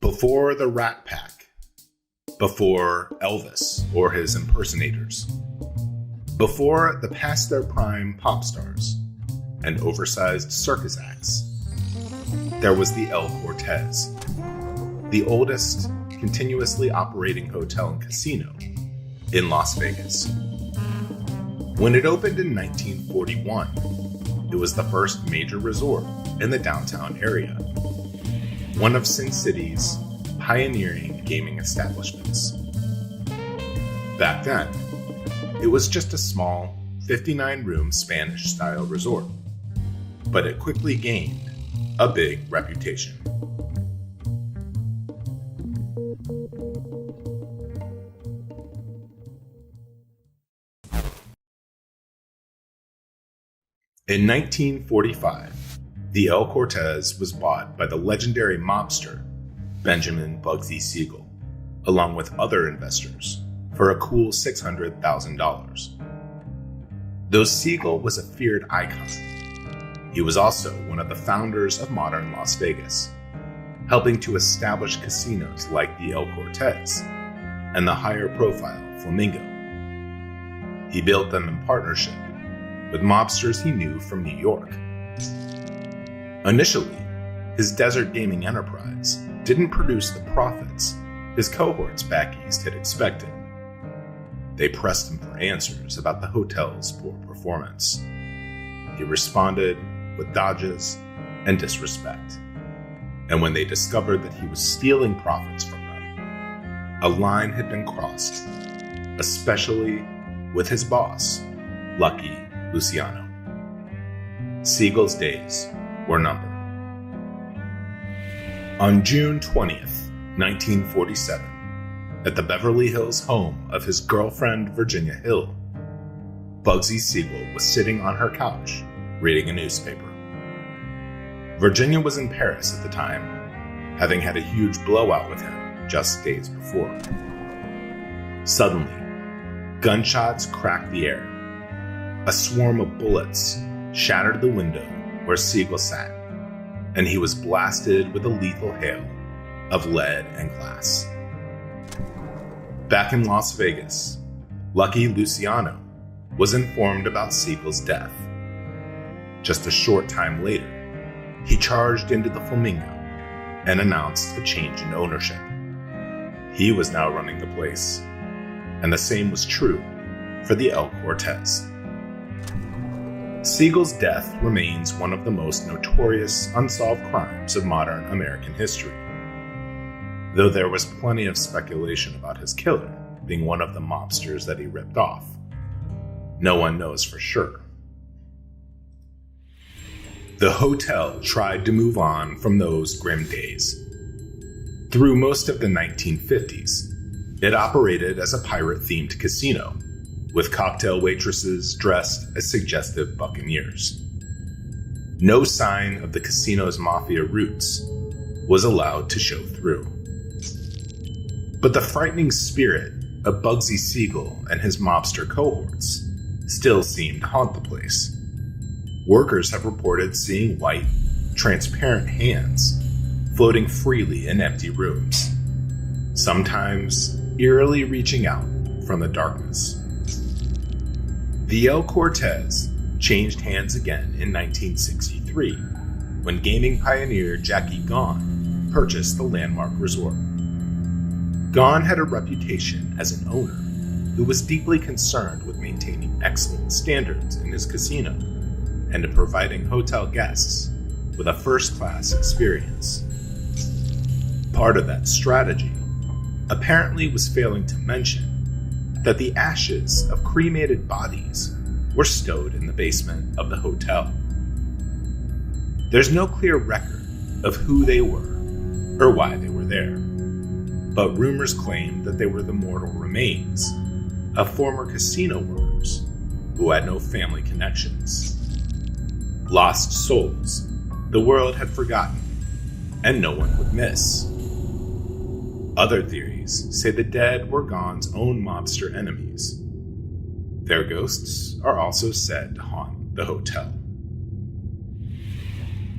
Before the Rat Pack. Before Elvis or his impersonators. Before the past their prime pop stars and oversized circus acts. There was the El Cortez, the oldest continuously operating hotel and casino in Las Vegas. When it opened in 1941, it was the first major resort in the downtown area, one of Sin City's pioneering gaming establishments. Back then, it was just a small 59-room Spanish-style resort, but it quickly gained a big reputation. In 1945, the El Cortez was bought by the legendary mobster Benjamin Bugsy Siegel, along with other investors, for a cool $600,000. Though Siegel was a feared icon, he was also one of the founders of modern Las Vegas, helping to establish casinos like the El Cortez and the higher-profile Flamingo. He built them in partnership with mobsters he knew from New York. Initially, his desert gaming enterprise didn't produce the profits his cohorts back east had expected. They pressed him for answers about the hotel's poor performance. He responded with dodges and disrespect. And when they discovered that he was stealing profits from them, a line had been crossed, especially with his boss, Lucky Luciano. Siegel's days were numbered. On June 20th, 1947, at the Beverly Hills home of his girlfriend Virginia Hill, Bugsy Siegel was sitting on her couch reading a newspaper. Virginia was in Paris at the time, having had a huge blowout with him just days before. Suddenly, gunshots cracked the air. A swarm of bullets shattered the window where Siegel sat, and he was blasted with a lethal hail of lead and glass. Back in Las Vegas, Lucky Luciano was informed about Siegel's death. Just a short time later, he charged into the Flamingo and announced a change in ownership. He was now running the place, and the same was true for the El Cortez. Siegel's death remains one of the most notorious unsolved crimes of modern American history, though there was plenty of speculation about his killer being one of the mobsters that he ripped off. No one knows for sure. The hotel tried to move on from those grim days. Through most of the 1950s, it operated as a pirate-themed casino, with cocktail waitresses dressed as suggestive buccaneers. No sign of the casino's mafia roots was allowed to show through. But the frightening spirit of Bugsy Siegel and his mobster cohorts still seemed to haunt the place. Workers have reported seeing white, transparent hands floating freely in empty rooms, sometimes eerily reaching out from the darkness. The El Cortez changed hands again in 1963, when gaming pioneer Jackie Gahn purchased the landmark resort. Gahn had a reputation as an owner who was deeply concerned with maintaining excellent standards in his casino and in providing hotel guests with a first-class experience. Part of that strategy apparently was failing to mention that the ashes of cremated bodies were stowed in the basement of the hotel. There's no clear record of who they were or why they were there, but rumors claim that they were the mortal remains of former casino workers who had no family connections. Lost souls the world had forgotten and no one would miss. Other theories say the dead were Gahn's own mobster enemies. Their ghosts are also said to haunt the hotel.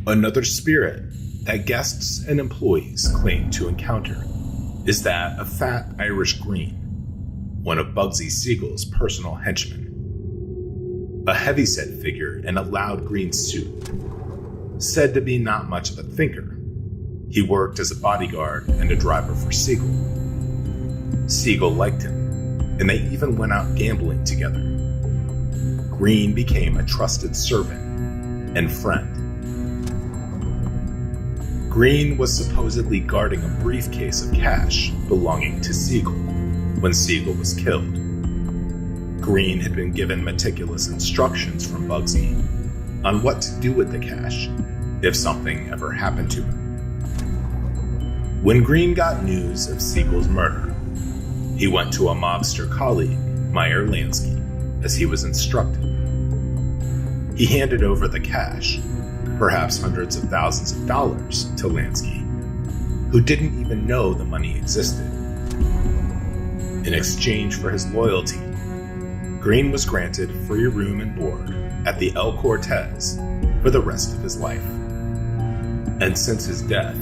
Another spirit that guests and employees claim to encounter is that of Fat Irish Green, one of Bugsy Siegel's personal henchmen. A heavyset figure in a loud green suit, said to be not much of a thinker. He worked as a bodyguard and a driver for Siegel. Siegel liked him, and they even went out gambling together. Green became a trusted servant and friend. Green was supposedly guarding a briefcase of cash belonging to Siegel when Siegel was killed. Green had been given meticulous instructions from Bugsy on what to do with the cash if something ever happened to him. When Green got news of Siegel's murder, he went to a mobster colleague, Meyer Lansky, as he was instructed. He handed over the cash, perhaps hundreds of thousands of dollars, to Lansky, who didn't even know the money existed. In exchange for his loyalty, Green was granted free room and board at the El Cortez for the rest of his life. And since his death,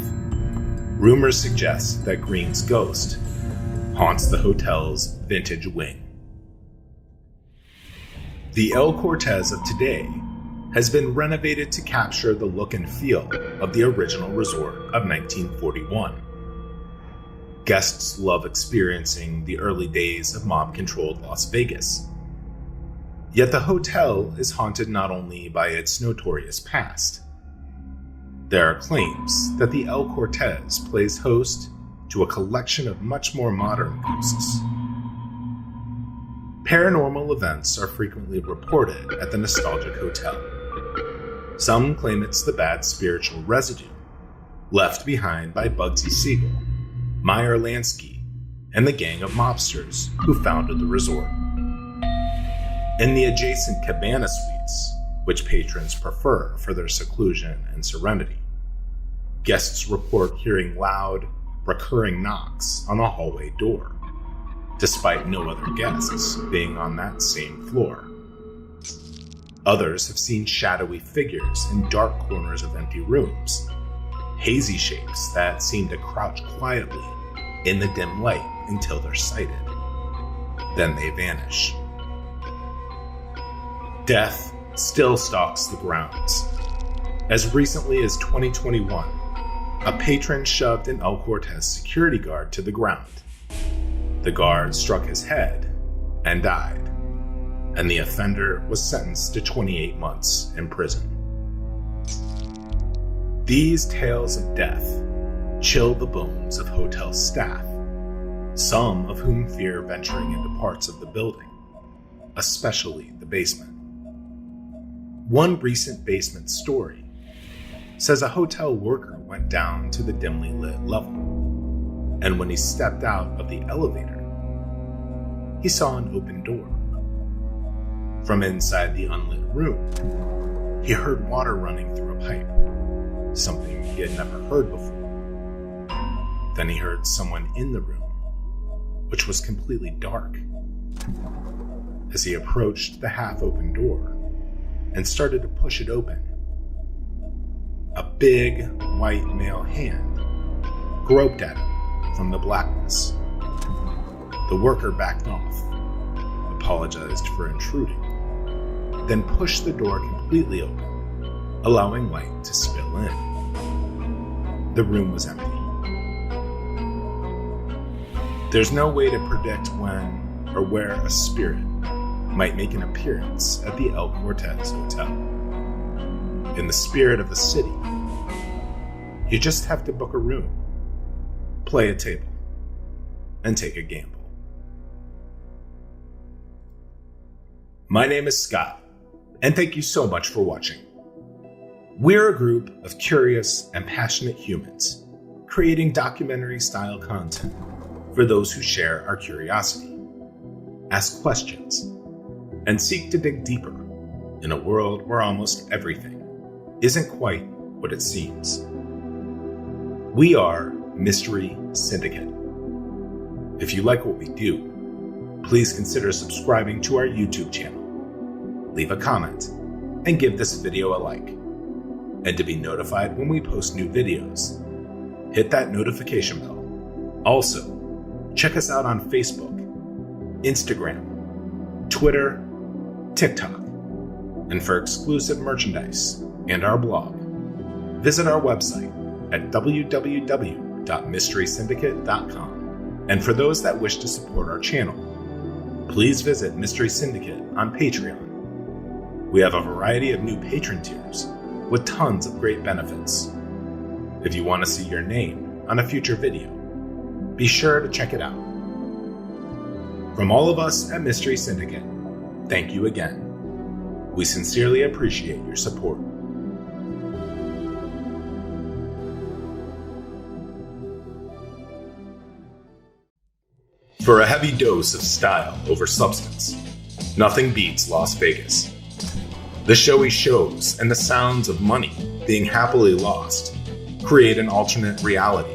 rumors suggest that Green's ghost haunts the hotel's vintage wing. The El Cortez of today has been renovated to capture the look and feel of the original resort of 1941. Guests love experiencing the early days of mob-controlled Las Vegas. Yet the hotel is haunted not only by its notorious past. There are claims that the El Cortez plays host to a collection of much more modern ghosts. Paranormal events are frequently reported at the nostalgic hotel. Some claim it's the bad spiritual residue left behind by Bugsy Siegel, Meyer Lansky, and the gang of mobsters who founded the resort. In the adjacent cabana suites, which patrons prefer for their seclusion and serenity, guests report hearing loud, recurring knocks on the hallway door, despite no other guests being on that same floor. Others have seen shadowy figures in dark corners of empty rooms, hazy shapes that seem to crouch quietly in the dim light until they're sighted. Then they vanish. Death still stalks the grounds. As recently as 2021, a patron shoved an El Cortez security guard to the ground. The guard struck his head and died, and the offender was sentenced to 28 months in prison. These tales of death chill the bones of hotel staff, some of whom fear venturing into parts of the building, especially the basement. One recent basement story says a hotel worker went down to the dimly lit level, and when he stepped out of the elevator, he saw an open door. From inside the unlit room, he heard water running through a pipe, something he had never heard before. Then he heard someone in the room, which was completely dark. As he approached the half-open door and started to push it open, a big white male hand groped at him from the blackness. The worker backed off, apologized for intruding, then pushed the door completely open, allowing light to spill in. The room was empty. There's no way to predict when or where a spirit might make an appearance at the El Cortez Hotel. In the spirit of the city, you just have to book a room, play a table, and take a gamble. My name is Scott, and thank you so much for watching. We're a group of curious and passionate humans creating documentary-style content for those who share our curiosity, ask questions, and seek to dig deeper in a world where almost everything isn't quite what it seems. We are Mystery Syndicate. If you like what we do, please consider subscribing to our YouTube channel, leave a comment, and give this video a like. and to be notified when we post new videos. Hit that notification bell. Also, check us out on Facebook, Instagram, Twitter, TikTok, and for exclusive merchandise and our blog, visit our website at www.mysterysyndicate.com. And for those that wish to support our channel, please visit Mystery Syndicate on Patreon. We have a variety of new patron tiers with tons of great benefits. If you want to see your name on a future video, be sure to check it out. From all of us at Mystery Syndicate, thank you again. We sincerely appreciate your support. For a heavy dose of style over substance, nothing beats Las Vegas. The showy shows and the sounds of money being happily lost create an alternate reality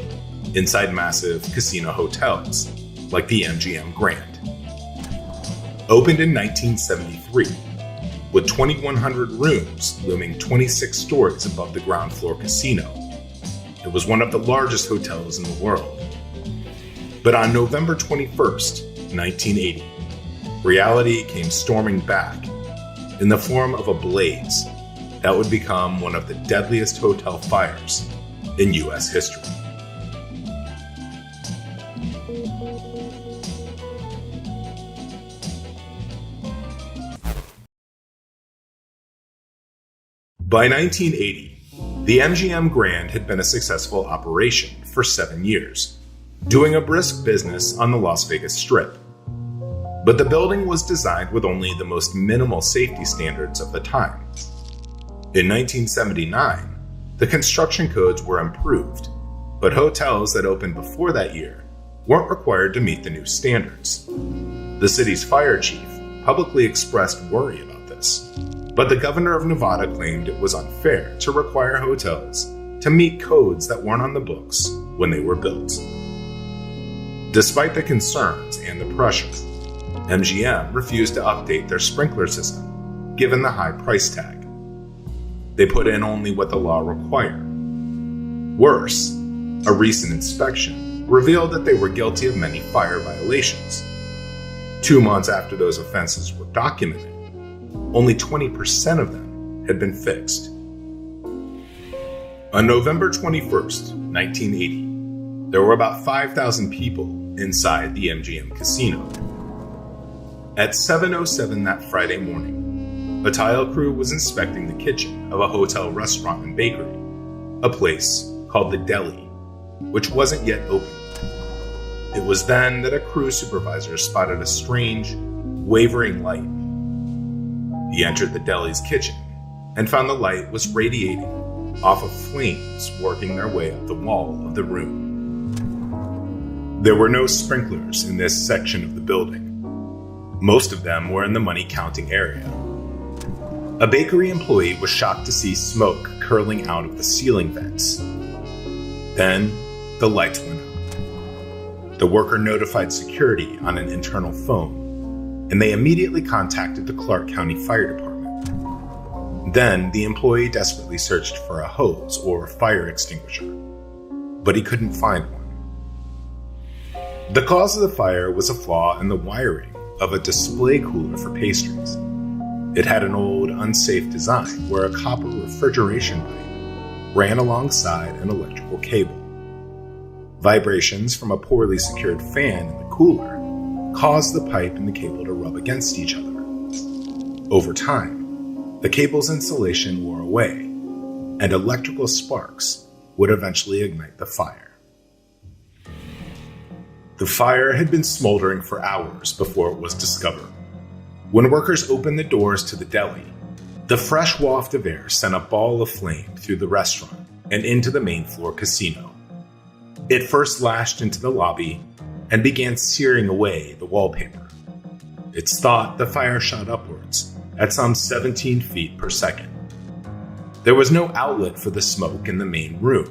inside massive casino hotels like the MGM Grand. Opened in 1973, with 2,100 rooms looming 26 stories above the ground floor casino, it was one of the largest hotels in the world. But on November 21st, 1980, reality came storming back in the form of a blaze that would become one of the deadliest hotel fires in U.S. history. By 1980, the MGM Grand had been a successful operation for 7 years, doing a brisk business on the Las Vegas Strip. But the building was designed with only the most minimal safety standards of the time. In 1979, the construction codes were improved, but hotels that opened before that year weren't required to meet the new standards. The city's fire chief publicly expressed worry about this, but the governor of Nevada claimed it was unfair to require hotels to meet codes that weren't on the books when they were built. Despite the concerns and the pressure, MGM refused to update their sprinkler system, given the high price tag. They put in only what the law required. Worse, a recent inspection revealed that they were guilty of many fire violations. 2 months after those offenses were documented, only 20% of them had been fixed. On November 21st, 1980, there were about 5,000 people inside the MGM casino. At 7:07 that Friday morning, a tile crew was inspecting the kitchen of a hotel restaurant and bakery, a place called the Deli, which wasn't yet open. It was then that a crew supervisor spotted a strange, wavering light. He entered the deli's kitchen and found the light was radiating off of flames working their way up the wall of the room. There were no sprinklers in this section of the building. Most of them were in the money counting area. A bakery employee was shocked to see smoke curling out of the ceiling vents. Then the lights went out. The worker notified security on an internal phone, and they immediately contacted the Clark County Fire Department. Then the employee desperately searched for a hose or fire extinguisher, but he couldn't find one. The cause of the fire was a flaw in the wiring of a display cooler for pastries. It had an old, unsafe design where a copper refrigeration pipe ran alongside an electrical cable. Vibrations from a poorly secured fan in the cooler caused the pipe and the cable to rub against each other. Over time, the cable's insulation wore away, and electrical sparks would eventually ignite the fire. The fire had been smoldering for hours before it was discovered. When workers opened the doors to the deli, the fresh waft of air sent a ball of flame through the restaurant and into the main floor casino. It first lashed into the lobby and began searing away the wallpaper. It's thought the fire shot upwards at some 17 feet per second. There was no outlet for the smoke in the main room.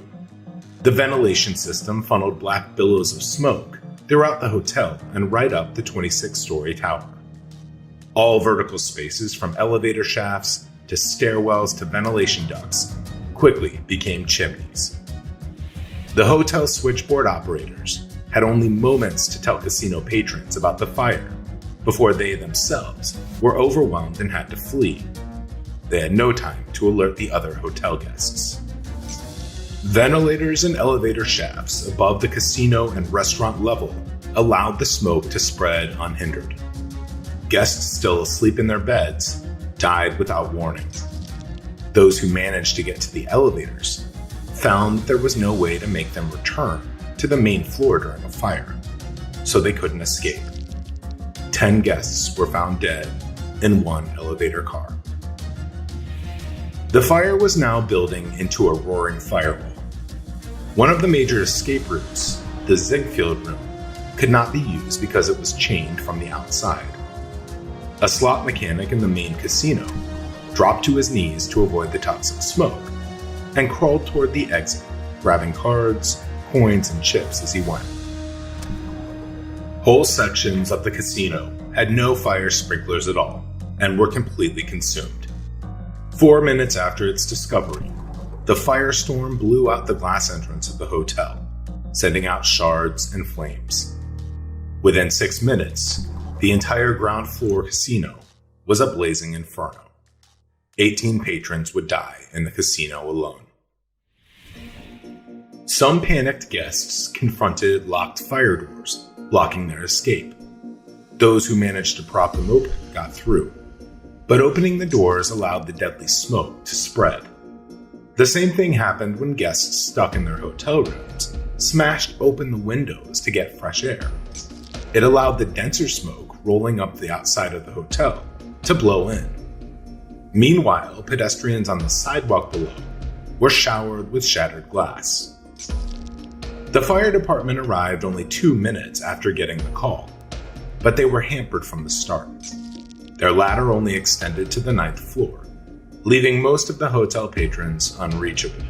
The ventilation system funneled black billows of smoke throughout the hotel and right up the 26-story tower. All vertical spaces from elevator shafts to stairwells to ventilation ducts quickly became chimneys. The hotel switchboard operators had only moments to tell casino patrons about the fire before they themselves were overwhelmed and had to flee. They had no time to alert the other hotel guests. Ventilators and elevator shafts above the casino and restaurant level allowed the smoke to spread unhindered. Guests still asleep in their beds died without warning. Those who managed to get to the elevators found there was no way to make them return to the main floor during a fire, so they couldn't escape. 10 guests were found dead in one elevator car. The fire was now building into a roaring fireball. One of the major escape routes, the Ziegfeld room, could not be used because it was chained from the outside. A slot mechanic in the main casino dropped to his knees to avoid the toxic smoke and crawled toward the exit, grabbing cards, coins, and chips as he went. Whole sections of the casino had no fire sprinklers at all and were completely consumed. 4 minutes after its discovery, the firestorm blew out the glass entrance of the hotel, sending out shards and flames. Within 6 minutes, the entire ground floor casino was a blazing inferno. 18 patrons would die in the casino alone. Some panicked guests confronted locked fire doors, blocking their escape. Those who managed to prop them open got through, but opening the doors allowed the deadly smoke to spread. The same thing happened when guests stuck in their hotel rooms smashed open the windows to get fresh air. It allowed the denser smoke rolling up the outside of the hotel to blow in. Meanwhile, pedestrians on the sidewalk below were showered with shattered glass. The fire department arrived only 2 minutes after getting the call, but they were hampered from the start. Their ladder only extended to the 9th floor, leaving most of the hotel patrons unreachable.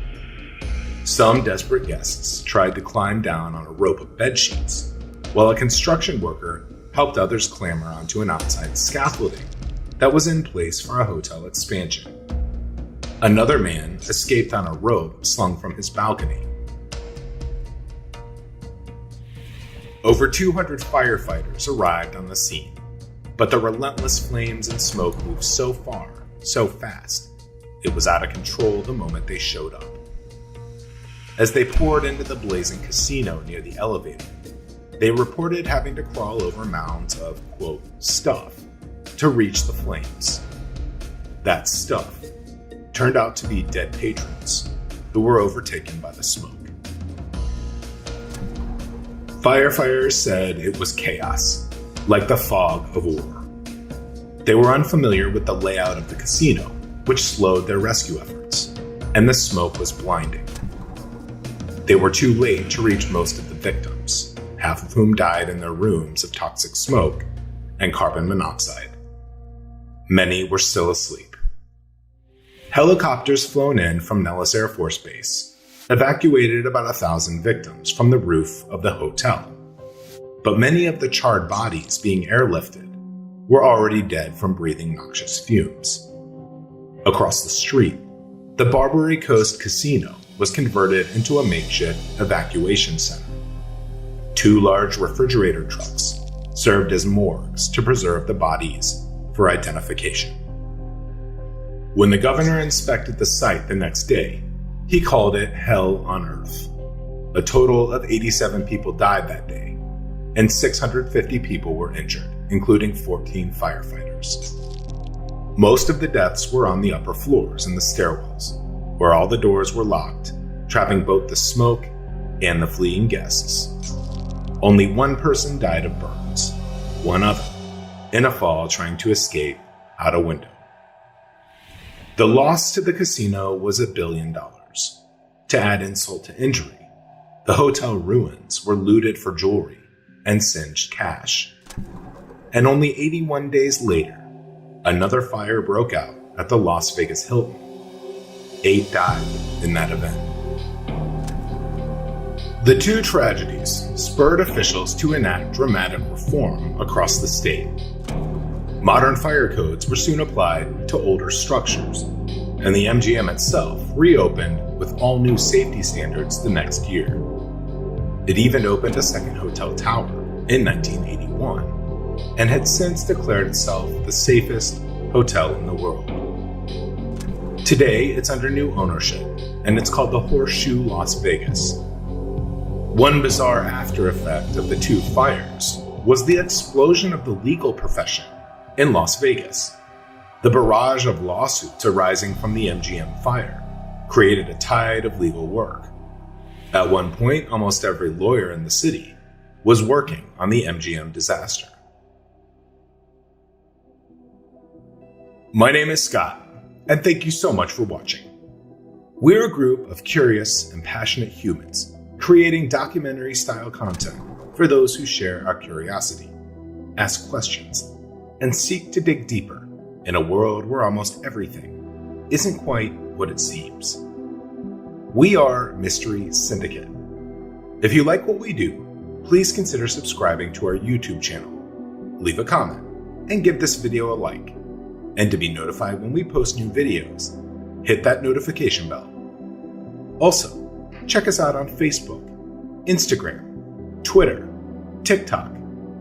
Some desperate guests tried to climb down on a rope of bedsheets, while a construction worker helped others clamber onto an outside scaffolding that was in place for a hotel expansion. Another man escaped on a rope slung from his balcony. Over 200 firefighters arrived on the scene, but the relentless flames and smoke moved so far, so fast, it was out of control the moment they showed up. As they poured into the blazing casino near the elevator, they reported having to crawl over mounds of, quote, stuff to reach the flames. That stuff turned out to be dead patrons who were overtaken by the smoke. Firefighters said it was chaos, like the fog of war. They were unfamiliar with the layout of the casino, which slowed their rescue efforts, and the smoke was blinding. They were too late to reach most of the victims, half of whom died in their rooms of toxic smoke and carbon monoxide. Many were still asleep. Helicopters flown in from Nellis Air Force Base evacuated about 1,000 victims from the roof of the hotel. But many of the charred bodies being airlifted were already dead from breathing noxious fumes. Across the street, the Barbary Coast Casino was converted into a makeshift evacuation center. 2 large refrigerator trucks served as morgues to preserve the bodies for identification. When the governor inspected the site the next day, he called it hell on earth. A total of 87 people died that day, and 650 people were injured, including 14 firefighters. Most of the deaths were on the upper floors and the stairwells, where all the doors were locked, trapping both the smoke and the fleeing guests. Only one person died of burns, one other in a fall trying to escape out a window. The loss to the casino was $1 billion. To add insult to injury, the hotel ruins were looted for jewelry and singed cash. And only 81 days later, another fire broke out at the Las Vegas Hilton. 8 died in that event. The 2 tragedies spurred officials to enact dramatic reform across the state. Modern fire codes were soon applied to older structures, and the MGM itself reopened with all new safety standards the next year. It even opened a second hotel tower in 1981 and had since declared itself the safest hotel in the world. Today, it's under new ownership, and it's called the Horseshoe Las Vegas. One bizarre after effect of the two fires was the explosion of the legal profession in Las Vegas. The barrage of lawsuits arising from the MGM fire created a tide of legal work. At one point, almost every lawyer in the city was working on the MGM disaster. My name is Scott, and thank you so much for watching. We're a group of curious and passionate humans creating documentary-style content for those who share our curiosity, ask questions, and seek to dig deeper in a world where almost everything isn't quite what it seems. We are Mystery Syndicate. If you like what we do, please consider subscribing to our YouTube channel, leave a comment, and give this video a like. And to be notified when we post new videos, hit that notification bell. Also, check us out on Facebook, Instagram, Twitter, TikTok,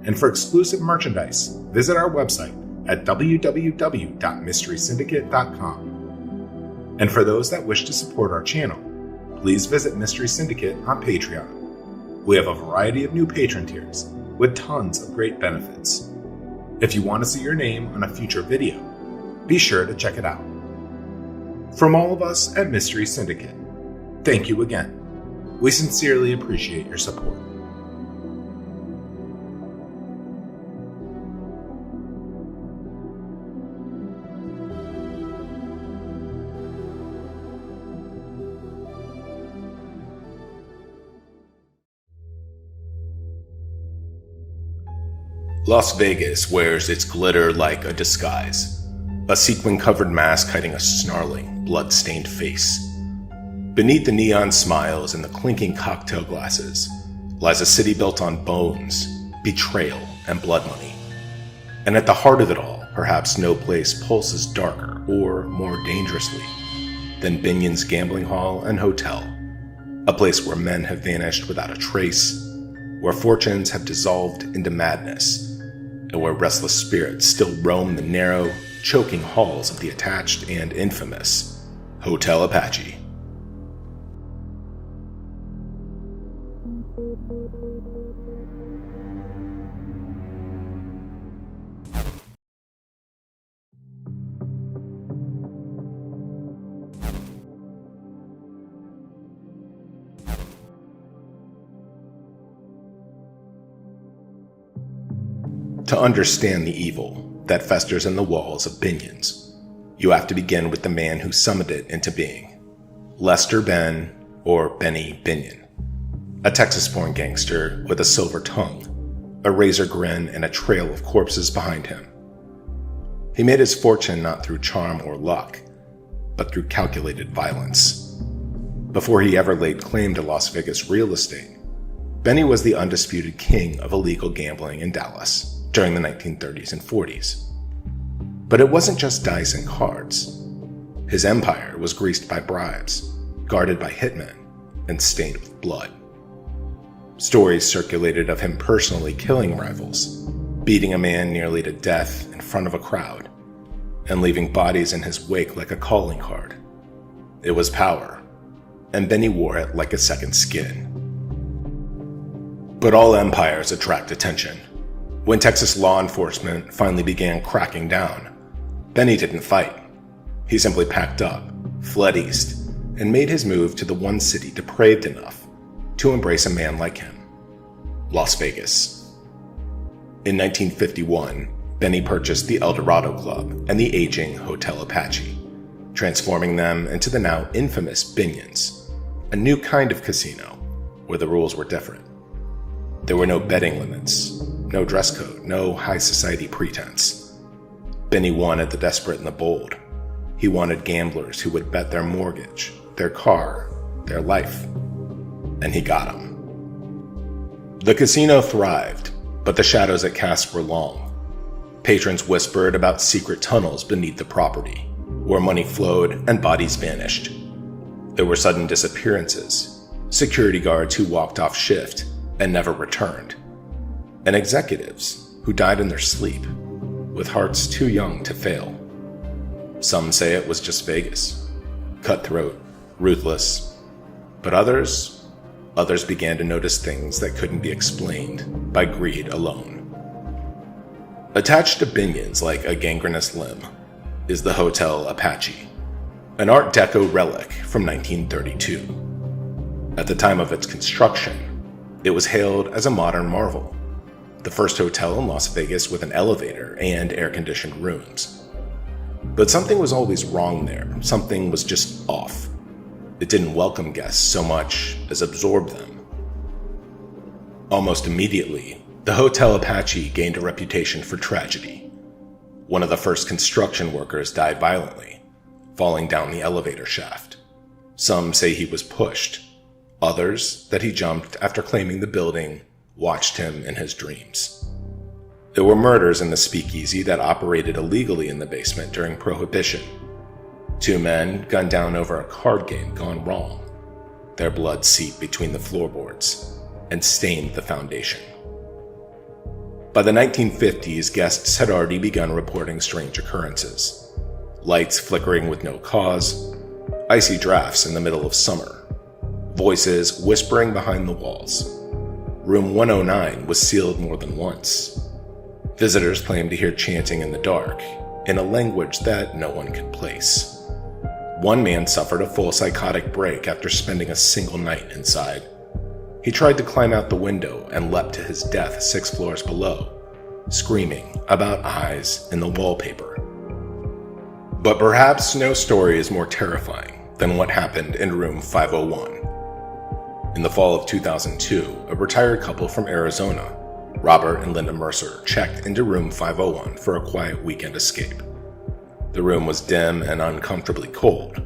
and for exclusive merchandise, visit our website at www.mysterysyndicate.com. And for those that wish to support our channel, please visit Mystery Syndicate on Patreon. We have a variety of new patron tiers with tons of great benefits. If you want to see your name on a future video, be sure to check it out. From all of us at Mystery Syndicate, thank you again. We sincerely appreciate your support. Las Vegas wears its glitter like a disguise, a sequin-covered mask hiding a snarling, blood-stained face. Beneath the neon smiles and the clinking cocktail glasses lies a city built on bones, betrayal, and blood money. And at the heart of it all, perhaps no place pulses darker or more dangerously than Binion's gambling hall and hotel, a place where men have vanished without a trace, where fortunes have dissolved into madness, and where restless spirits still roam the narrow, choking halls of the attached and infamous Hotel Apache. To understand the evil that festers in the walls of Binion's, you have to begin with the man who summoned it into being, Lester Ben, or Benny Binion, a Texas-born gangster with a silver tongue, a razor grin, and a trail of corpses behind him. He made his fortune not through charm or luck, but through calculated violence. Before he ever laid claim to Las Vegas real estate, Benny was the undisputed king of illegal gambling in Dallas during the 1930s and 40s. But it wasn't just dice and cards. His empire was greased by bribes, guarded by hitmen, and stained with blood. Stories circulated of him personally killing rivals, beating a man nearly to death in front of a crowd, and leaving bodies in his wake like a calling card. It was power, and Benny wore it like a second skin. But all empires attract attention. When Texas law enforcement finally began cracking down, Benny didn't fight. He simply packed up, fled east, and made his move to the one city depraved enough to embrace a man like him, Las Vegas. In 1951, Benny purchased the El Dorado Club and the aging Hotel Apache, transforming them into the now infamous Binion's, a new kind of casino where the rules were different. There were no betting limits, no dress code, no high society pretense. Benny wanted the desperate and the bold. He wanted gamblers who would bet their mortgage, their car, their life. And he got them. The casino thrived, but the shadows it cast were long. Patrons whispered about secret tunnels beneath the property, where money flowed and bodies vanished. There were sudden disappearances, security guards who walked off shift and never returned, and executives who died in their sleep, with hearts too young to fail. Some say it was just Vegas, cutthroat, ruthless, but others began to notice things that couldn't be explained by greed alone. Attached to Binion's like a gangrenous limb is the Hotel Apache, an Art Deco relic from 1932. At the time of its construction, it was hailed as a modern marvel, the first hotel in Las Vegas with an elevator and air-conditioned rooms. But something was always wrong there. Something was just off. It didn't welcome guests so much as absorb them. Almost immediately, the Hotel Apache gained a reputation for tragedy. One of the first construction workers died violently, falling down the elevator shaft. Some say he was pushed, others that he jumped after claiming the building watched him in his dreams. There were murders in the speakeasy that operated illegally in the basement during Prohibition. 2 men gunned down over a card game gone wrong. Their blood seeped between the floorboards and stained the foundation. By the 1950s, guests had already begun reporting strange occurrences. Lights flickering with no cause, icy drafts in the middle of summer, voices whispering behind the walls. Room 109 was sealed more than once. Visitors claimed to hear chanting in the dark, in a language that no one could place. One man suffered a full psychotic break after spending a single night inside. He tried to climb out the window and leapt to his death 6 floors below, screaming about eyes in the wallpaper. But perhaps no story is more terrifying than what happened in room 501. In the fall of 2002, a retired couple from Arizona, Robert and Linda Mercer, checked into room 501 for a quiet weekend escape. The room was dim and uncomfortably cold,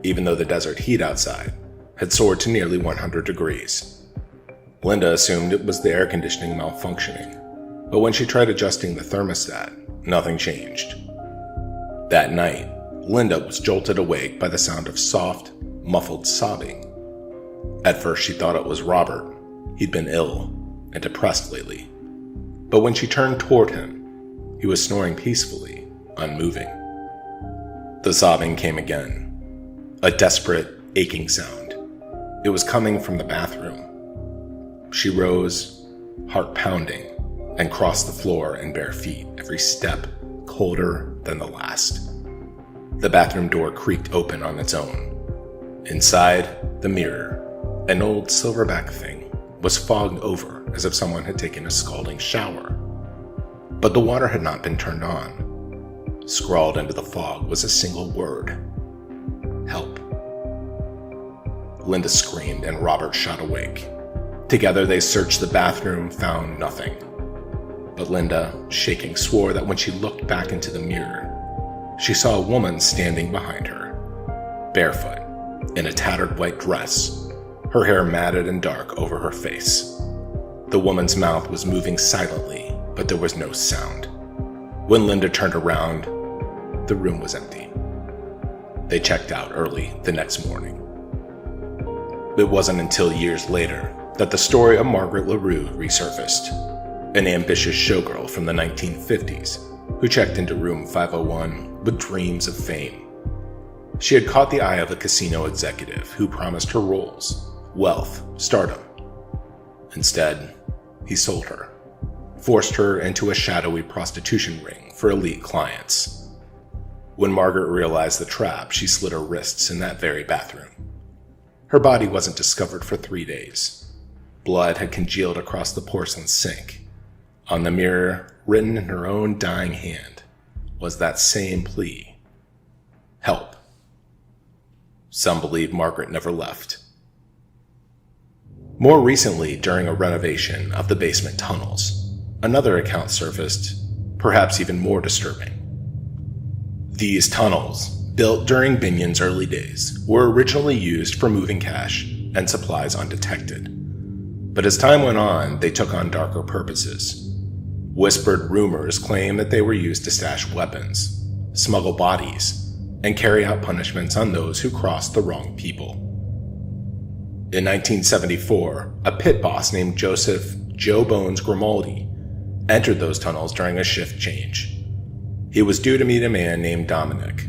even though the desert heat outside had soared to nearly 100 degrees. Linda assumed it was the air conditioning malfunctioning, but when she tried adjusting the thermostat, nothing changed. That night, Linda was jolted awake by the sound of soft, muffled sobbing. At first she thought it was Robert. He'd been ill and depressed lately. But when she turned toward him, he was snoring peacefully, unmoving. The sobbing came again, a desperate, aching sound. It was coming from the bathroom. She rose, heart pounding, and crossed the floor in bare feet, every step colder than the last. The bathroom door creaked open on its own. Inside, the mirror, an old silverback thing, was fogged over as if someone had taken a scalding shower. But the water had not been turned on. Scrawled into the fog was a single word: help. Linda screamed and Robert shot awake. Together they searched the bathroom, found nothing. But Linda, shaking, swore that when she looked back into the mirror, she saw a woman standing behind her, barefoot, in a tattered white dress, her hair matted and dark over her face. The woman's mouth was moving silently, but there was no sound. When Linda turned around, the room was empty. They checked out early the next morning. It wasn't until years later that the story of Margaret LaRue resurfaced, an ambitious showgirl from the 1950s who checked into room 501 with dreams of fame. She had caught the eye of a casino executive who promised her roles, wealth, stardom. Instead, he sold her, forced her into a shadowy prostitution ring for elite clients. When Margaret realized the trap, she slit her wrists in that very bathroom. Her body wasn't discovered for 3 days. Blood had congealed across the porcelain sink. On the mirror, written in her own dying hand, was that same plea: help. Some believe Margaret never left. More recently, during a renovation of the basement tunnels, another account surfaced, perhaps even more disturbing. These tunnels, built during Binion's early days, were originally used for moving cash and supplies undetected. But as time went on, they took on darker purposes. Whispered rumors claim that they were used to stash weapons, smuggle bodies, and carry out punishments on those who crossed the wrong people. In 1974, a pit boss named Joseph Joe Bones Grimaldi entered those tunnels during a shift change. He was due to meet a man named Dominic,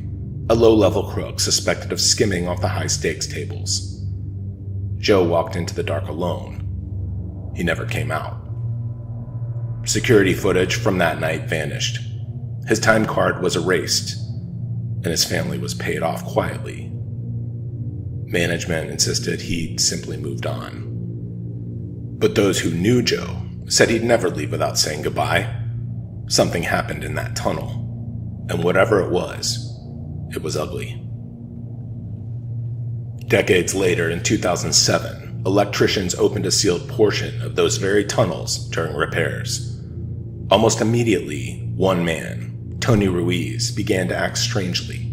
a low-level crook suspected of skimming off the high-stakes tables. Joe walked into the dark alone. He never came out. Security footage from that night vanished. His time card was erased, and his family was paid off quietly. Management insisted he'd simply moved on. But those who knew Joe said he'd never leave without saying goodbye. Something happened in that tunnel, and whatever it was ugly. Decades later, in 2007, electricians opened a sealed portion of those very tunnels during repairs. Almost immediately, one man, Tony Ruiz, began to act strangely.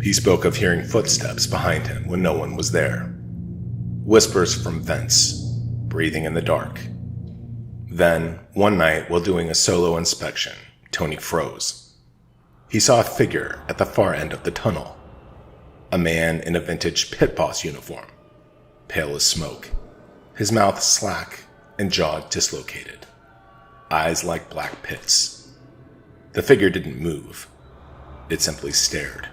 He spoke of hearing footsteps behind him when no one was there. Whispers from vents, breathing in the dark. Then, one night while doing a solo inspection, Tony froze. He saw a figure at the far end of the tunnel. A man in a vintage pit boss uniform, pale as smoke, his mouth slack and jaw dislocated, eyes like black pits. The figure didn't move. It simply stared.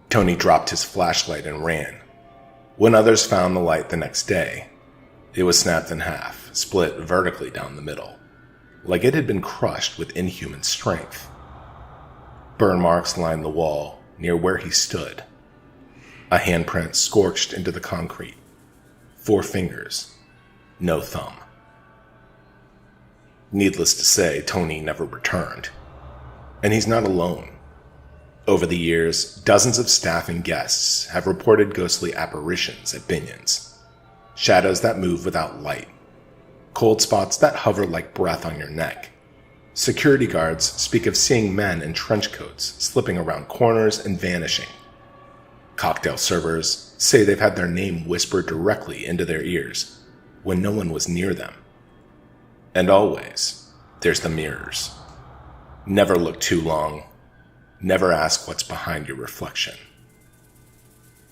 Tony dropped his flashlight and ran. When others found the light the next day, it was snapped in half, split vertically down the middle, like it had been crushed with inhuman strength. Burn marks lined the wall near where he stood. A handprint scorched into the concrete. 4 fingers, no thumb. Needless to say, Tony never returned. And he's not alone. Over the years, dozens of staff and guests have reported ghostly apparitions at Binion's. Shadows that move without light. Cold spots that hover like breath on your neck. Security guards speak of seeing men in trench coats slipping around corners and vanishing. Cocktail servers say they've had their name whispered directly into their ears when no one was near them. And always, there's the mirrors. Never look too long. Never ask what's behind your reflection.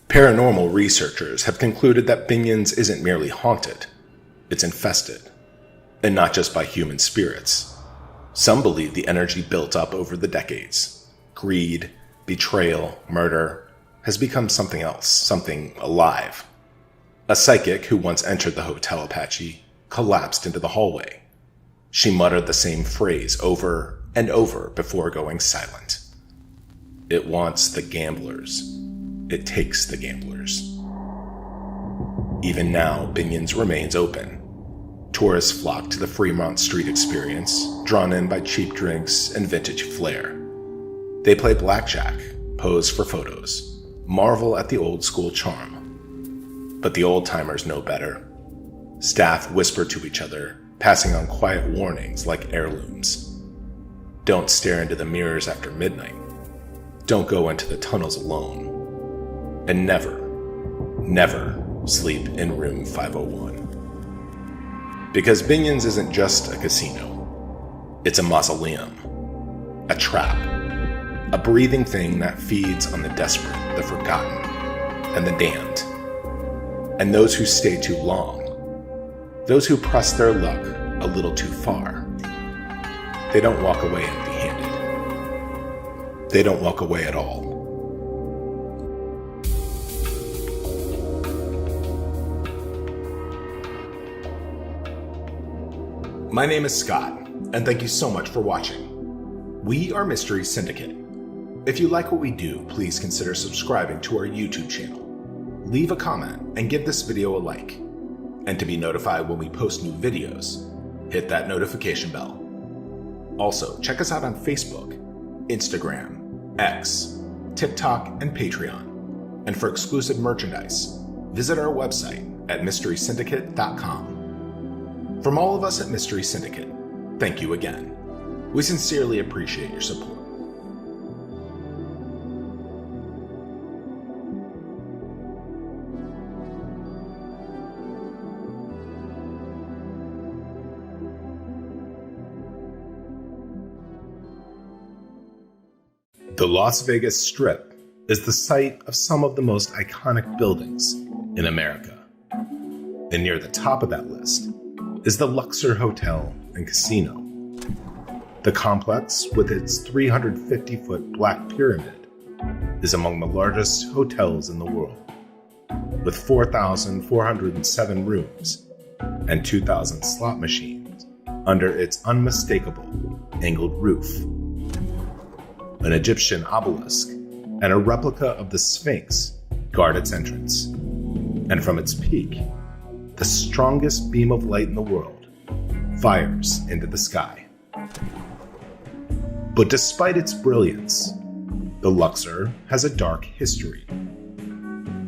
Paranormal researchers have concluded that Binion's isn't merely haunted, it's infested. And not just by human spirits. Some believe the energy built up over the decades, greed, betrayal, murder, has become something else, something alive. A psychic who once entered the hotel Apache collapsed into the hallway. She muttered the same phrase over and over before going silent. It wants the gamblers. It takes the gamblers. Even now, Binion's remains open. Tourists flock to the Fremont Street experience, drawn in by cheap drinks and vintage flair. They play blackjack, pose for photos, marvel at the old school charm. But the old-timers know better. Staff whisper to each other, passing on quiet warnings like heirlooms. Don't stare into the mirrors after midnight. Don't go into the tunnels alone. And never, never sleep in room 501. Because Binion's isn't just a casino. It's a mausoleum. A trap. A breathing thing that feeds on the desperate, the forgotten, and the damned. And those who stay too long. Those who press their luck a little too far. They don't walk away empty-handed. They don't walk away at all. My name is Scott, and thank you so much for watching. We are Mystery Syndicate. If you like what we do, please consider subscribing to our YouTube channel. Leave a comment and give this video a like. And to be notified when we post new videos, hit that notification bell. Also, check us out on Facebook, Instagram, X, TikTok, and Patreon. And for exclusive merchandise, visit our website at mysterysyndicate.com. From all of us at Mystery Syndicate, thank you again. We sincerely appreciate your support. The Las Vegas Strip is the site of some of the most iconic buildings in America. And near the top of that list is the Luxor Hotel and Casino. The complex, with its 350-foot black pyramid, is among the largest hotels in the world, with 4,407 rooms and 2,000 slot machines under its unmistakable angled roof. An Egyptian obelisk and a replica of the Sphinx guard its entrance, and from its peak, the strongest beam of light in the world fires into the sky. But despite its brilliance, the Luxor has a dark history.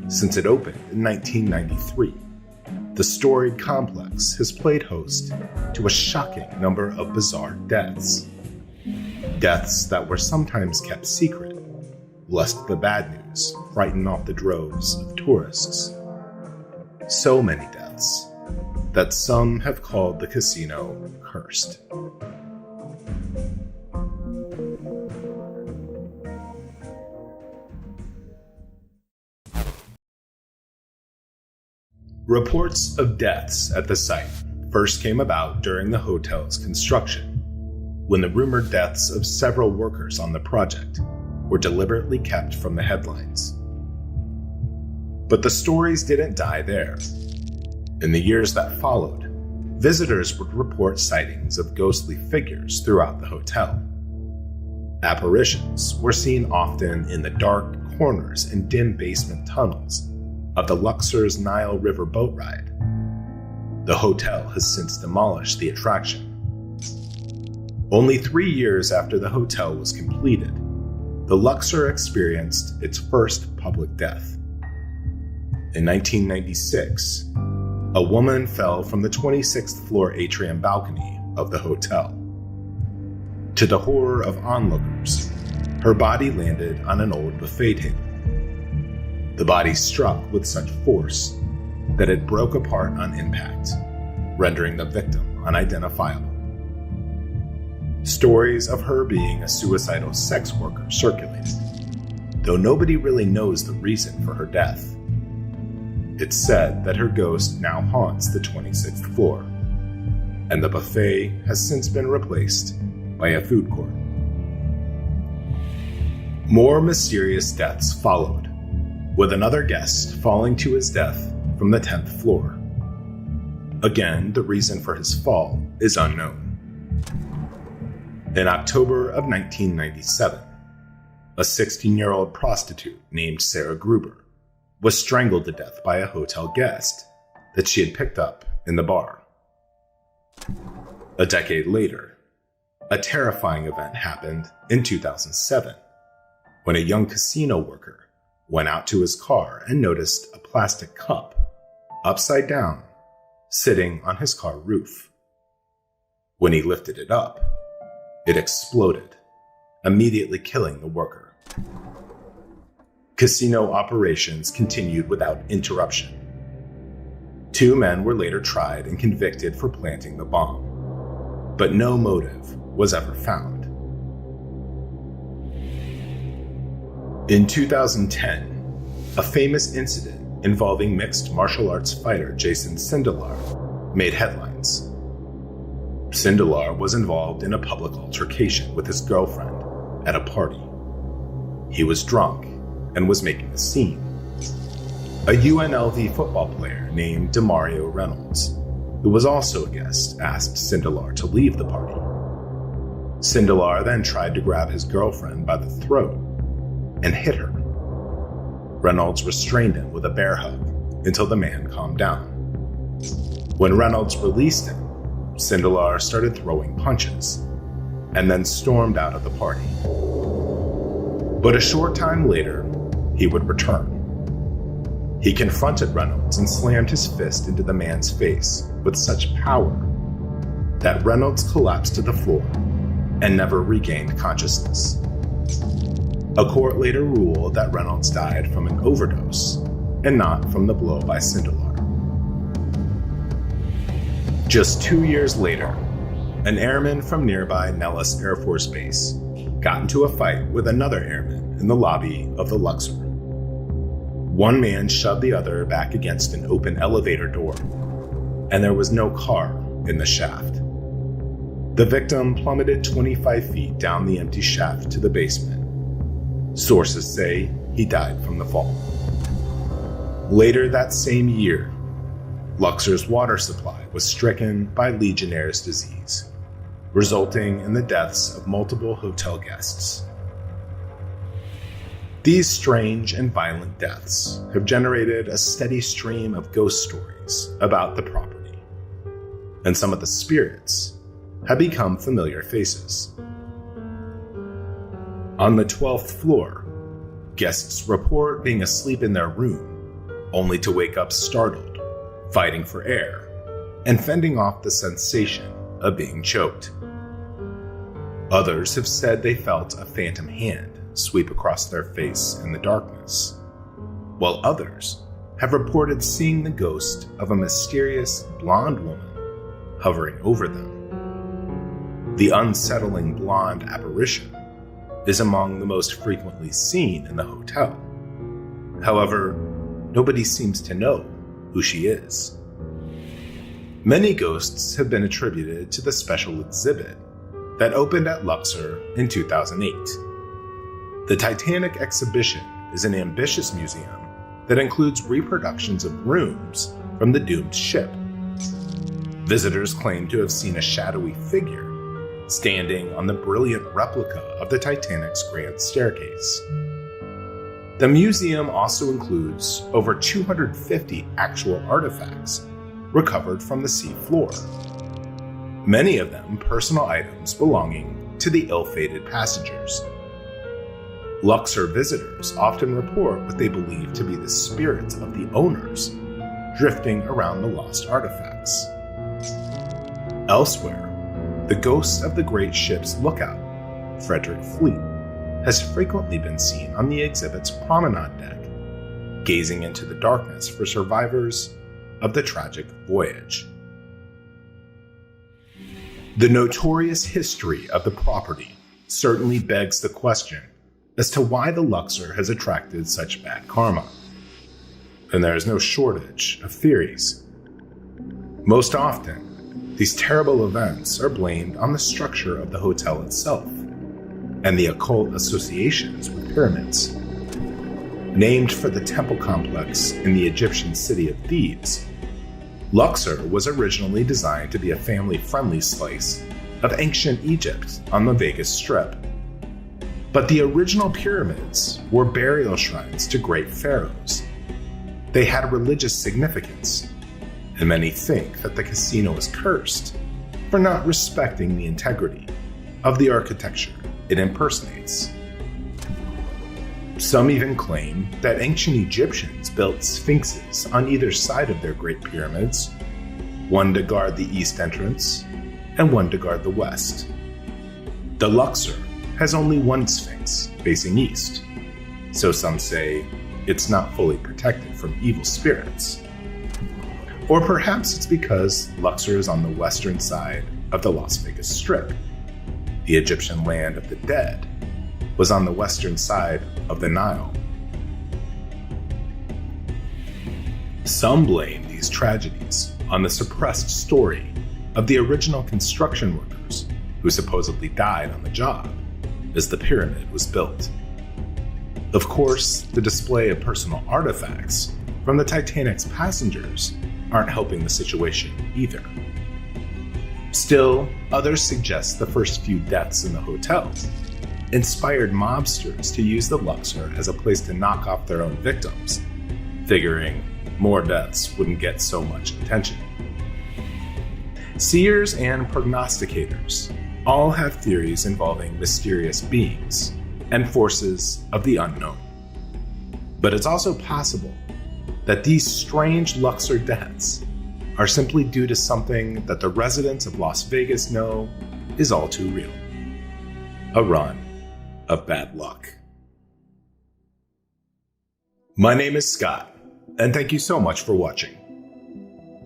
Since it opened in 1993, the storied complex has played host to a shocking number of bizarre deaths. Deaths that were sometimes kept secret, lest the bad news frighten off the droves of tourists. So many deaths that some have called the casino cursed. Reports of deaths at the site first came about during the hotel's construction, when the rumored deaths of several workers on the project were deliberately kept from the headlines. But the stories didn't die there. In the years that followed, visitors would report sightings of ghostly figures throughout the hotel. Apparitions were seen often in the dark corners and dim basement tunnels of the Luxor's Nile River boat ride. The hotel has since demolished the attraction. Only 3 years after the hotel was completed, the Luxor experienced its first public death. In 1996, a woman fell from the 26th floor atrium balcony of the hotel. To the horror of onlookers, her body landed on an old buffet table. The body struck with such force that it broke apart on impact, rendering the victim unidentifiable. Stories of her being a suicidal sex worker circulated, though nobody really knows the reason for her death. It's said that her ghost now haunts the 26th floor, and the buffet has since been replaced by a food court. More mysterious deaths followed, with another guest falling to his death from the 10th floor. Again, the reason for his fall is unknown. In October of 1997, a 16-year-old prostitute named Sarah Gruber was strangled to death by a hotel guest that she had picked up in the bar. A decade later, a terrifying event happened in 2007, when a young casino worker went out to his car and noticed a plastic cup, upside down, sitting on his car roof. When he lifted it up, it exploded, immediately killing the worker. Casino operations continued without interruption. 2 men were later tried and convicted for planting the bomb, but no motive was ever found. In 2010, a famous incident involving mixed martial arts fighter Jason Sindelar made headlines. Sindelar was involved in a public altercation with his girlfriend at a party. He was drunk and was making a scene. A UNLV football player named Demario Reynolds, who was also a guest, asked Sindelar to leave the party. Sindelar then tried to grab his girlfriend by the throat and hit her. Reynolds restrained him with a bear hug until the man calmed down. When Reynolds released him, Sindelar started throwing punches and then stormed out of the party. But a short time later, he would return. He confronted Reynolds and slammed his fist into the man's face with such power that Reynolds collapsed to the floor and never regained consciousness. A court later ruled that Reynolds died from an overdose and not from the blow by Sindelar. Just 2 years later, an airman from nearby Nellis Air Force Base got into a fight with another airman in the lobby of the Luxor. One man shoved the other back against an open elevator door, and there was no car in the shaft. The victim plummeted 25 feet down the empty shaft to the basement. Sources say he died from the fall. Later that same year, Luxor's water supply was stricken by Legionnaire's disease, resulting in the deaths of multiple hotel guests. These strange and violent deaths have generated a steady stream of ghost stories about the property, and some of the spirits have become familiar faces. On the 12th floor, guests report being asleep in their room, only to wake up startled, fighting for air, and fending off the sensation of being choked. Others have said they felt a phantom hand sweep across their face in the darkness, while others have reported seeing the ghost of a mysterious blonde woman hovering over them. The unsettling blonde apparition is among the most frequently seen in the hotel. However, nobody seems to know who she is. Many ghosts have been attributed to the special exhibit that opened at Luxor in 2008. The Titanic exhibition is an ambitious museum that includes reproductions of rooms from the doomed ship. Visitors claim to have seen a shadowy figure standing on the brilliant replica of the Titanic's grand staircase. The museum also includes over 250 actual artifacts recovered from the sea floor, many of them personal items belonging to the ill-fated passengers. Luxor visitors often report what they believe to be the spirits of the owners drifting around the lost artifacts. Elsewhere, the ghost of the great ship's lookout, Frederick Fleet, has frequently been seen on the exhibit's promenade deck, gazing into the darkness for survivors of the tragic voyage. The notorious history of the property certainly begs the question as to why the Luxor has attracted such bad karma. And there is no shortage of theories. Most often, these terrible events are blamed on the structure of the hotel itself and the occult associations with pyramids. Named for the temple complex in the Egyptian city of Thebes, Luxor was originally designed to be a family-friendly slice of ancient Egypt on the Vegas Strip. But the original pyramids were burial shrines to great pharaohs. They had religious significance, and many think that the casino is cursed for not respecting the integrity of the architecture it impersonates. Some even claim that ancient Egyptians built sphinxes on either side of their great pyramids, one to guard the east entrance and one to guard the west. The Luxor has only one sphinx facing east, so some say it's not fully protected from evil spirits. Or perhaps it's because Luxor is on the western side of the Las Vegas Strip. The Egyptian land of the dead was on the western side of the Nile. Some blame these tragedies on the suppressed story of the original construction workers who supposedly died on the job as the pyramid was built. Of course, the display of personal artifacts from the Titanic's passengers aren't helping the situation either. Still, others suggest the first few deaths in the hotel inspired mobsters to use the Luxor as a place to knock off their own victims, figuring more deaths wouldn't get so much attention. Seers and prognosticators all have theories involving mysterious beings and forces of the unknown. But it's also possible that these strange Luxor deaths are simply due to something that the residents of Las Vegas know is all too real: a run of bad luck. My name is Scott, and thank you so much for watching.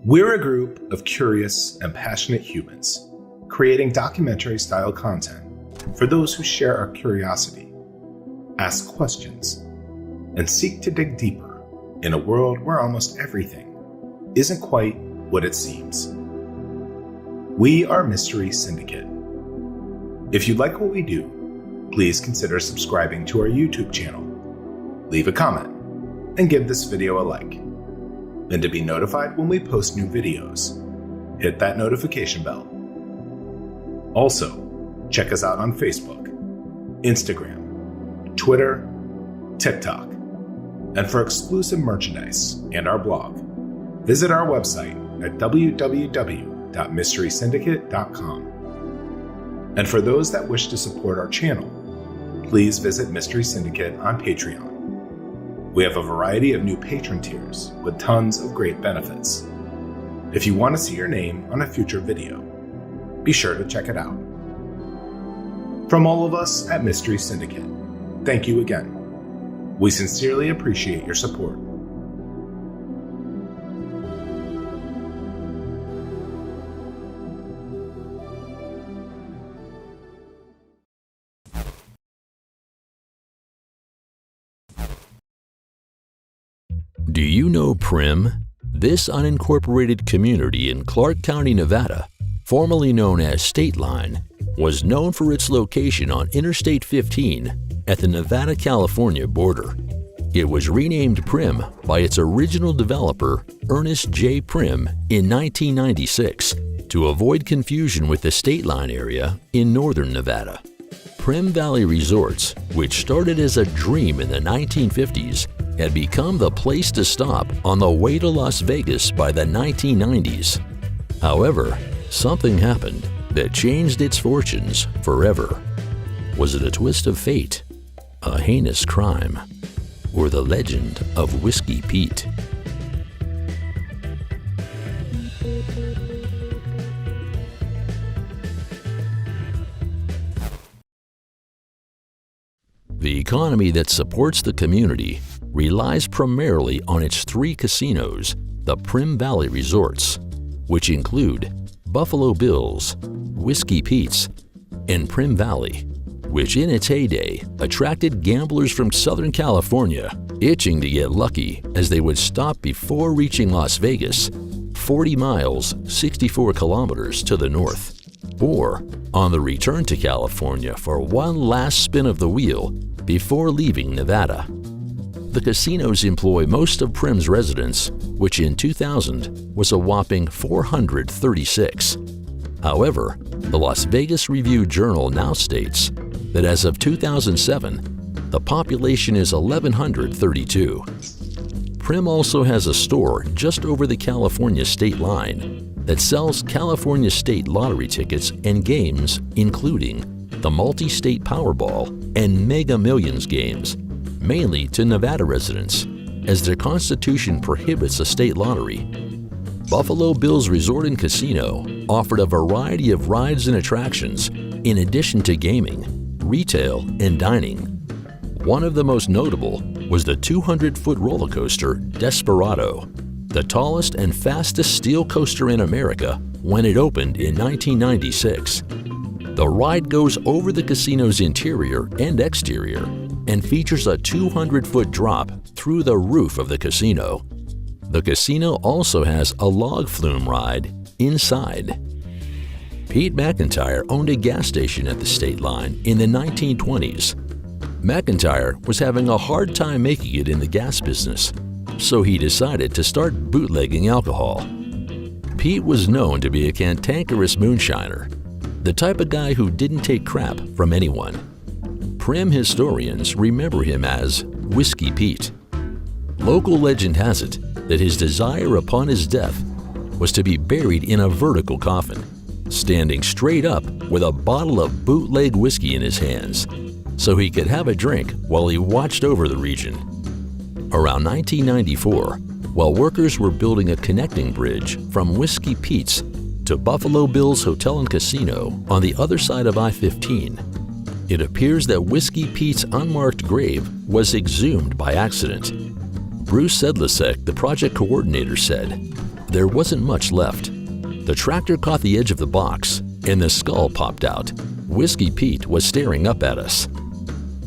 We're a group of curious and passionate humans creating documentary-style content for those who share our curiosity, ask questions, and seek to dig deeper in a world where almost everything isn't quite what it seems. We are Mystery Syndicate. If you like what we do, please consider subscribing to our YouTube channel, leave a comment, and give this video a like. And to be notified when we post new videos, hit that notification bell. Also, check us out on Facebook, Instagram, Twitter, TikTok, and for exclusive merchandise and our blog, visit our website at www.mysterysyndicate.com. And for those that wish to support our channel, please visit Mystery Syndicate on Patreon. We have a variety of new patron tiers with tons of great benefits. If you want to see your name on a future video, be sure to check it out. From all of us at Mystery Syndicate, thank you again. We sincerely appreciate your support. Do you know Primm? This unincorporated community in Clark County, Nevada, formerly known as State Line, was known for its location on Interstate 15 at the Nevada-California border. It was renamed Primm by its original developer, Ernest J. Primm, in 1996 to avoid confusion with the State Line area in northern Nevada. Primm Valley Resorts, which started as a dream in the 1950s, had become the place to stop on the way to Las Vegas by the 1990s. However, something happened that changed its fortunes forever. Was it a twist of fate, a heinous crime, or the legend of Whiskey Pete? The economy that supports the community relies primarily on its three casinos, the Primm Valley Resorts, which include Buffalo Bill's, Whiskey Pete's, and Primm Valley, which in its heyday attracted gamblers from Southern California itching to get lucky as they would stop before reaching Las Vegas, 40 miles, 64 kilometers to the north, or on the return to California for one last spin of the wheel before leaving Nevada. The casinos employ most of Primm's residents, which in 2000 was a whopping 436. However, the Las Vegas Review-Journal now states that as of 2007, the population is 1,132. Primm also has a store just over the California state line that sells California state lottery tickets and games, including the Multi-State Powerball and Mega Millions games, mainly to Nevada residents, as their constitution prohibits a state lottery. Buffalo Bill's Resort and Casino offered a variety of rides and attractions in addition to gaming, retail, and dining. One of the most notable was the 200-foot roller coaster Desperado, the tallest and fastest steel coaster in America when it opened in 1996. The ride goes over the casino's interior and exterior and features a 200-foot drop through the roof of the casino. The casino also has a log flume ride inside. Pete McIntyre owned a gas station at the state line in the 1920s. McIntyre was having a hard time making it in the gas business, so he decided to start bootlegging alcohol. Pete was known to be a cantankerous moonshiner, the type of guy who didn't take crap from anyone. Primm historians remember him as Whiskey Pete. Local legend has it that his desire upon his death was to be buried in a vertical coffin, standing straight up with a bottle of bootleg whiskey in his hands, so he could have a drink while he watched over the region. Around 1994, while workers were building a connecting bridge from Whiskey Pete's to Buffalo Bill's Hotel and Casino on the other side of I-15, it appears that Whiskey Pete's unmarked grave was exhumed by accident. Bruce Sedlicek, the project coordinator, said, "There wasn't much left. The tractor caught the edge of the box, and the skull popped out. Whiskey Pete was staring up at us."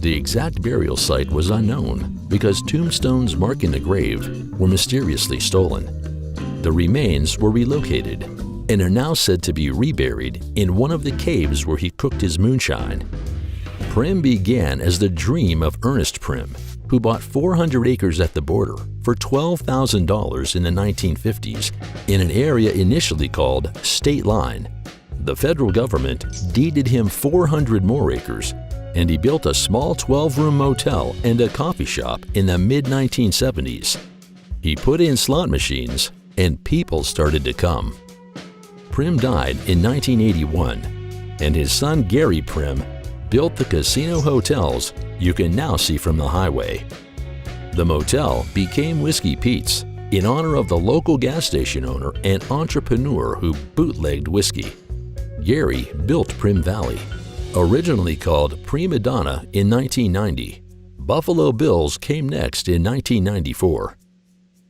The exact burial site was unknown, because tombstones marking the grave were mysteriously stolen. The remains were relocated and are now said to be reburied in one of the caves where he cooked his moonshine. Primm began as the dream of Ernest Primm, who bought 400 acres at the border for $12,000 in the 1950s in an area initially called State Line. The federal government deeded him 400 more acres, and he built a small 12-room motel and a coffee shop in the mid-1970s. He put in slot machines, and people started to come. Primm died in 1981, and his son Gary Primm built the casino hotels you can now see from the highway. The motel became Whiskey Pete's in honor of the local gas station owner and entrepreneur who bootlegged whiskey. Gary built Primm Valley. Originally called Prima Donna in 1990, Buffalo Bills came next in 1994.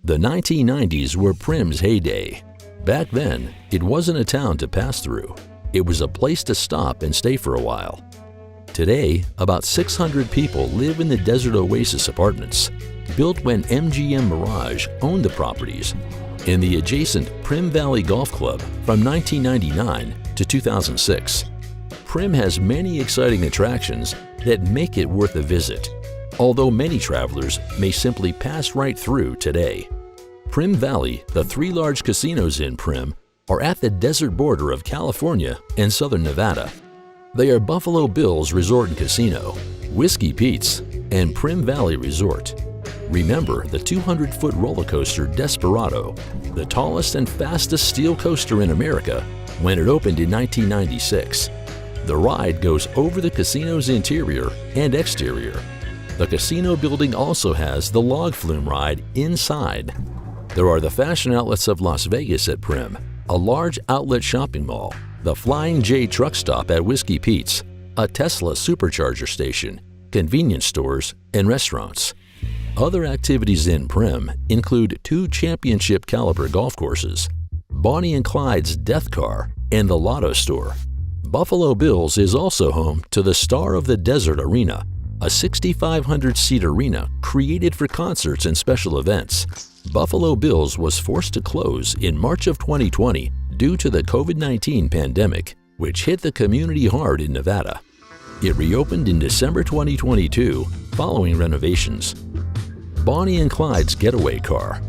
The 1990s were Primm's heyday. Back then, it wasn't a town to pass through. It was a place to stop and stay for a while. Today, about 600 people live in the Desert Oasis apartments, built when MGM Mirage owned the properties, and the adjacent Primm Valley Golf Club from 1999 to 2006. Primm has many exciting attractions that make it worth a visit, although many travelers may simply pass right through today. Primm Valley, the 3 large casinos in Primm, are at the desert border of California and southern Nevada. They are Buffalo Bills Resort and Casino, Whiskey Pete's, and Primm Valley Resort. Remember the 200-foot roller coaster Desperado, the tallest and fastest steel coaster in America, when it opened in 1996. The ride goes over the casino's interior and exterior. The casino building also has the log flume ride inside. There are the fashion outlets of Las Vegas at Primm, a large outlet shopping mall, the Flying J truck stop at Whiskey Pete's, a Tesla supercharger station, convenience stores, and restaurants. Other activities in Primm include 2 championship-caliber golf courses, Bonnie and Clyde's Death Car, and the Lotto Store. Buffalo Bills is also home to the Star of the Desert Arena, a 6,500-seat arena created for concerts and special events. Buffalo Bills was forced to close in March of 2020 due to the COVID-19 pandemic, which hit the community hard in Nevada. It reopened in December 2022 following renovations. Bonnie and Clyde's Getaway Car,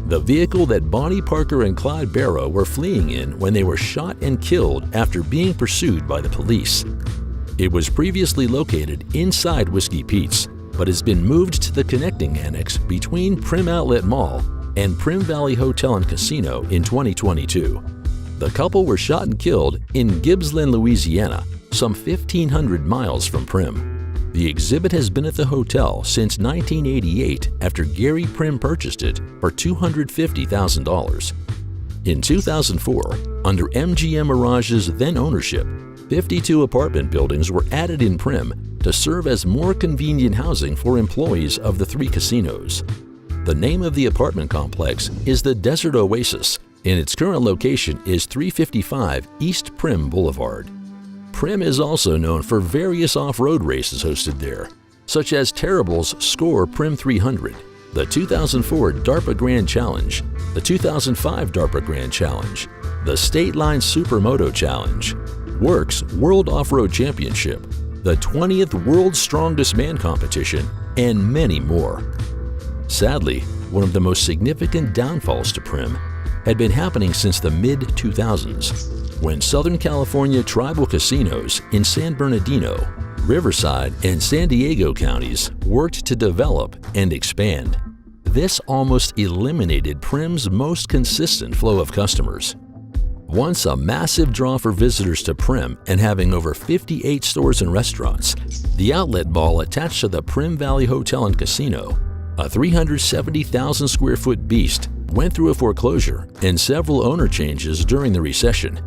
the vehicle that Bonnie Parker and Clyde Barrow were fleeing in when they were shot and killed after being pursued by the police. It was previously located inside Whiskey Pete's, but has been moved to the connecting annex between Primm Outlet Mall and Primm Valley Hotel and Casino in 2022. The couple were shot and killed in Gibbsland, Louisiana, some 1,500 miles from Primm. The exhibit has been at the hotel since 1988 after Gary Primm purchased it for $250,000. In 2004, under MGM Mirage's then ownership, 52 apartment buildings were added in Primm to serve as more convenient housing for employees of the 3 casinos. The name of the apartment complex is the Desert Oasis, and its current location is 355 East Primm Boulevard. Primm is also known for various off-road races hosted there, such as Terrible's Score Primm 300, the 2004 DARPA Grand Challenge, the 2005 DARPA Grand Challenge, the State Line Supermoto Challenge, Works World Off-Road Championship, the 20th World's Strongest Man competition, and many more. Sadly, one of the most significant downfalls to Primm had been happening since the mid-2000s, when Southern California tribal casinos in San Bernardino, Riverside, and San Diego counties worked to develop and expand. This almost eliminated Primm's most consistent flow of customers. Once a massive draw for visitors to Primm and having over 58 stores and restaurants, the outlet mall attached to the Primm Valley Hotel and Casino, a 370,000 square foot beast, went through a foreclosure and several owner changes during the recession.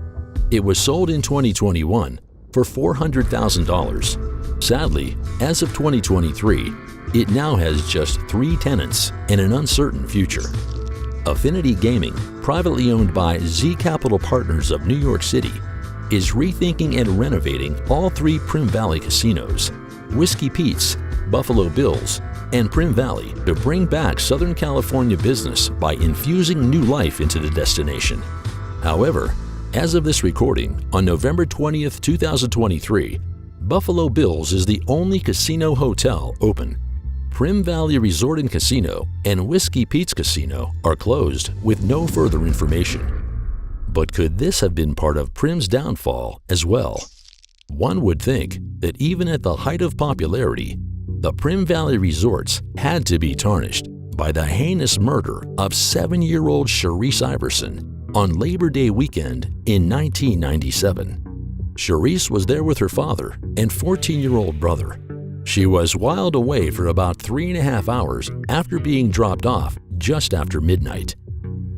It was sold in 2021 for $400,000. Sadly, as of 2023, it now has just 3 tenants and an uncertain future. Affinity Gaming, privately owned by Z Capital Partners of New York City, is rethinking and renovating all 3 Primm Valley casinos, Whiskey Pete's, Buffalo Bills, and Primm Valley to bring back Southern California business by infusing new life into the destination. However, as of this recording, on November 20th, 2023, Buffalo Bill's is the only casino hotel open. Primm Valley Resort and Casino and Whiskey Pete's Casino are closed with no further information. But could this have been part of Primm's downfall as well? One would think that even at the height of popularity, the Primm Valley resorts had to be tarnished by the heinous murder of 7-year-old Charisse Iverson on Labor Day weekend in 1997. Charisse was there with her father and 14-year-old brother. She was whiled away for about 3.5 hours after being dropped off just after midnight.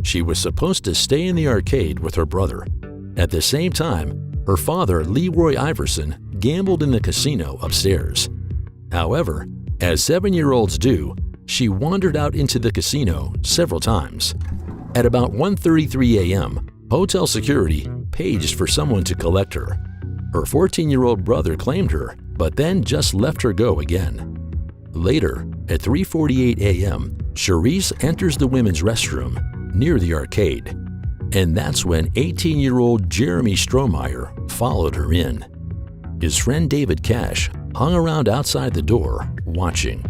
She was supposed to stay in the arcade with her brother. At the same time, her father, Leroy Iverson, gambled in the casino upstairs. However, as 7-year-olds do, she wandered out into the casino several times. At about 1:33 a.m., hotel security paged for someone to collect her. Her 14-year-old brother claimed her, but then just let her go again. Later, at 3:48 a.m., Charisse enters the women's restroom near the arcade, and that's when 18-year-old Jeremy Strohmeyer followed her in. His friend David Cash hung around outside the door, watching.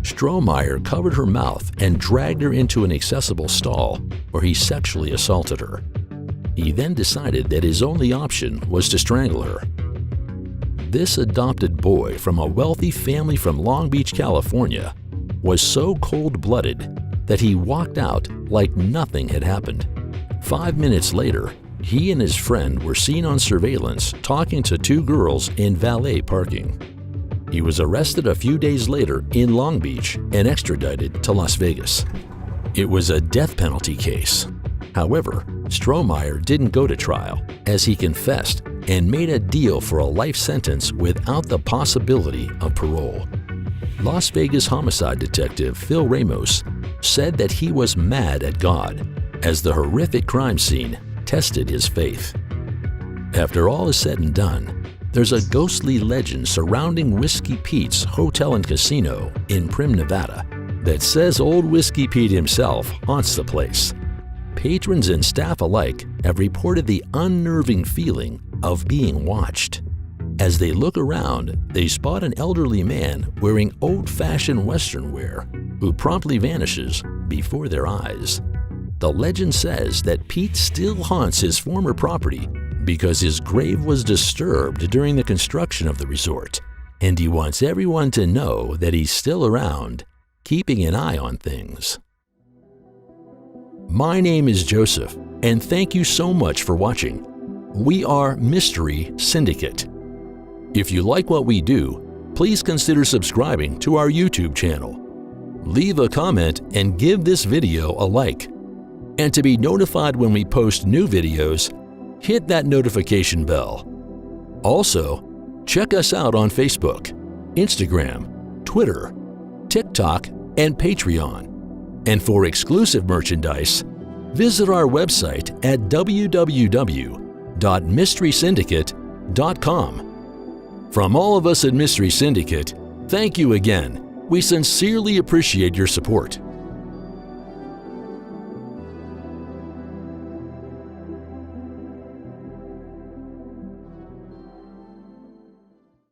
Strohmeyer covered her mouth and dragged her into an accessible stall where he sexually assaulted her. He then decided that his only option was to strangle her. This adopted boy from a wealthy family from Long Beach, California, was so cold-blooded that he walked out like nothing had happened. 5 minutes later, he and his friend were seen on surveillance talking to 2 girls in valet parking. He was arrested a few days later in Long Beach and extradited to Las Vegas. It was a death penalty case. However, Strohmeyer didn't go to trial, as he confessed and made a deal for a life sentence without the possibility of parole. Las Vegas homicide detective Phil Ramos said that he was mad at God as the horrific crime scene tested his faith. After all is said and done, there's a ghostly legend surrounding Whiskey Pete's Hotel and Casino in Primm, Nevada, that says old Whiskey Pete himself haunts the place. Patrons and staff alike have reported the unnerving feeling of being watched. As they look around, they spot an elderly man wearing old-fashioned Western wear who promptly vanishes before their eyes. The legend says that Pete still haunts his former property because his grave was disturbed during the construction of the resort, and he wants everyone to know that he's still around, keeping an eye on things. My name is Joseph, and thank you so much for watching. We are Mystery Syndicate. If you like what we do, please consider subscribing to our YouTube channel. Leave a comment and give this video a like. And to be notified when we post new videos, hit that notification bell. Also, check us out on Facebook, Instagram, Twitter, TikTok, and Patreon. And for exclusive merchandise, visit our website at www.mysterysyndicate.com. From all of us at Mystery Syndicate, thank you again. We sincerely appreciate your support.